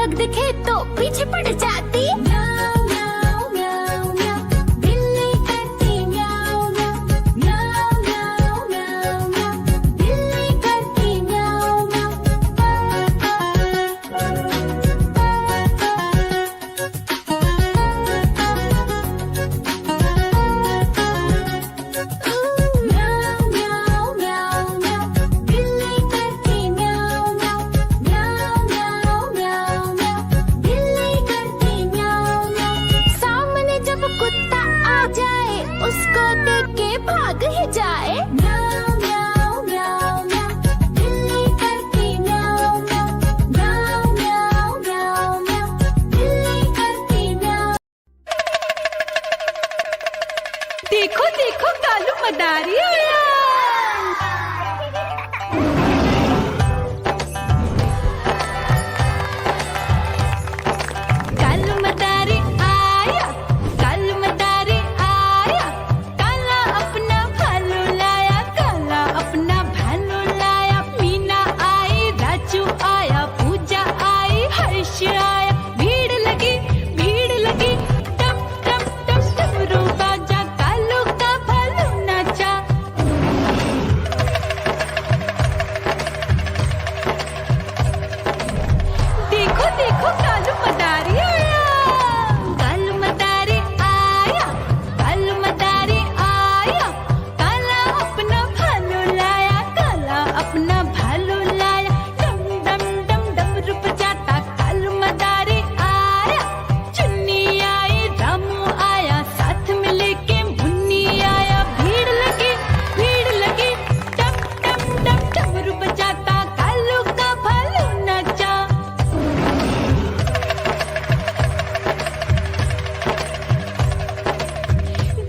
Bug दिखे तो पीछे पड़ जाती। म्याऊं म्याऊं म्याऊं म्याऊं, बिल्ली करती म्याऊं म्याऊं। म्याऊं म्याऊं म्याऊं म्याऊं, बिल्ली करती म्याऊं म्याऊं। म्याऊं म्याऊं म्याऊं म्याऊं, बिल्ली करती म्याऊं म्याऊं। म्याऊं म्याऊं म्याऊं म्याऊं, बिल्ली करती म्याऊं म्याऊं। सामने जब कुत्ता आ जाए उसको देख के भाग ही जाए। म्याऊं म्याऊं म्याऊं म्याऊं, बिल्ली करती म्याऊं म्याऊं। म्याऊं म्याऊं म्याऊं म्याऊं, बिल्ली करती म्याऊं। देखो देखो कालू मदारी आया। कालू मदारी आया, कालू मदारी आया। काला अपना भालू लाया, काला अपना भालू लाया। मीना आई, राजू आया, पूजा आई, हर्ष आया। भीड़ लगी टप टप टप डमरू बाजा। कालू का भालू नाचा। देखो देखो कालू मदारी आया। कालू मदारी आया, कालू मदारी आया। काला अपना भालू लाया, काला अपना भालू लाया। डम डम डम डमरू बजाता कालू मदारी आया। चुन्नी आई, रामू आया, साथ में लेके मुन्नी आया। भीड़ लगी टप टप टप डमरू बजाता कालू का भालू नाचा।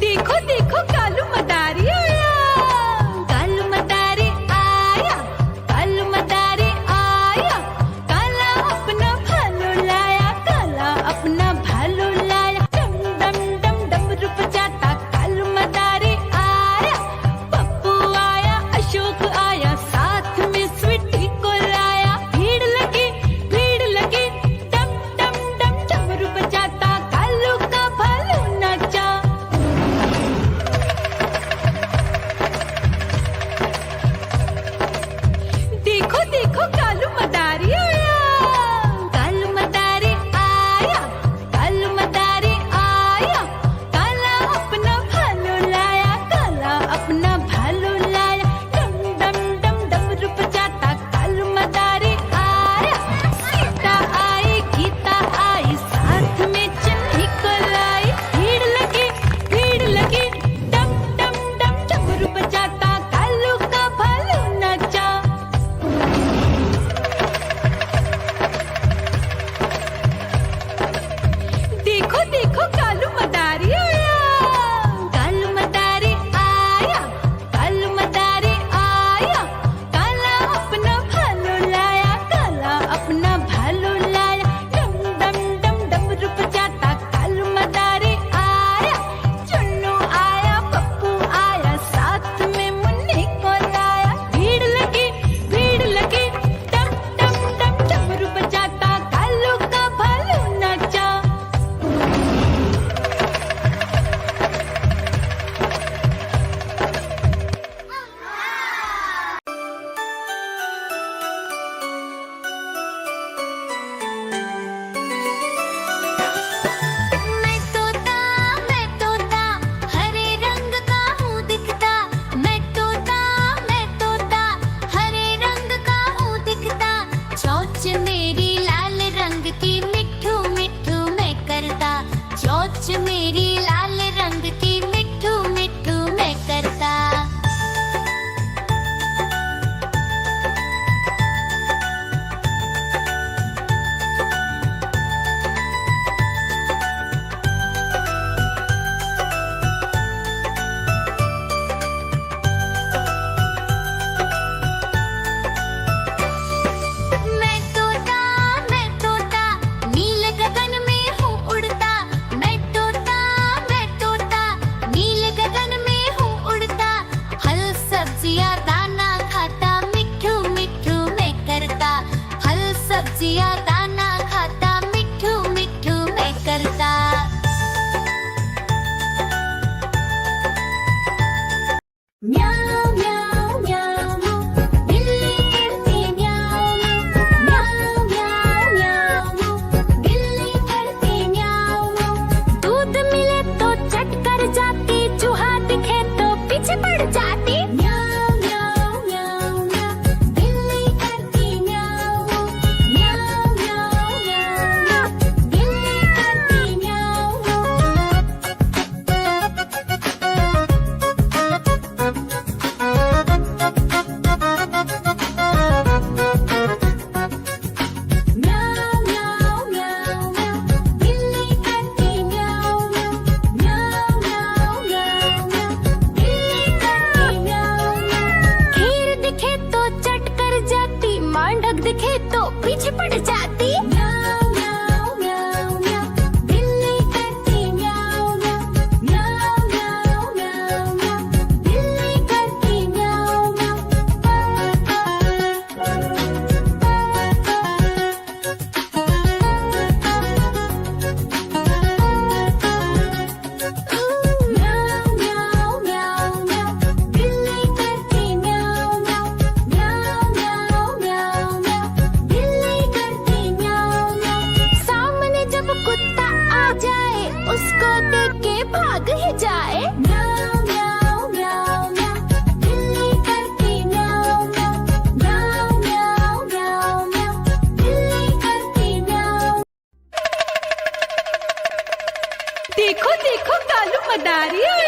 देखो देखो कालू मदारी आया। कालू मदारी आया, कालू मदारी आया। काला अपना भालू लाया, काला अपना भालू लाया। डम डम डम डमरू बजाता कालू मदारी आया। पप्पू आया, अशोक आया, साथ में स्वीटी को लाया। भीड़ लगी टप टप टप डमरू बजाता कालू का भालू नाचा। देखो देखो कालू मदारी आया। कालू मदारी आया, कालू मदारी आया। काला अपना भालू लाया, काला अपना भालू लाया। डम डम डम डमरू बजाता कालू मदारी आया। सीता आई, गीता आई, साथ में चन्नी को लाई। भीड़ लगी टप टप टप डमरू बजाता कालू का भालू नाचा। देखो देखो कालू मदारी आया। कालू मदारी आया, कालू मदारी आया। काला अपना भालू लाया, काला अपना भालू लाया। डम डम डम डमरू बजाता कालू मदारी आया। चुन्नू आया, पप्पू आया, साथ में मुन्नी को लाया। भीड़ लगी टप टप टप डमरू बजाता कालू का भालू नाचा। मैं तोता हरे रंग का हूँ दिखता। मैं तोता हरे रंग का हूँ दिखता। चोंच मेरी लाल रंग की मिट्ठू मिट्ठू मैं करता। चोंच मेरी लाल रंग की मिट्ठू मिट्ठू मैं करता। मैं तोता मदारी उड़ाया।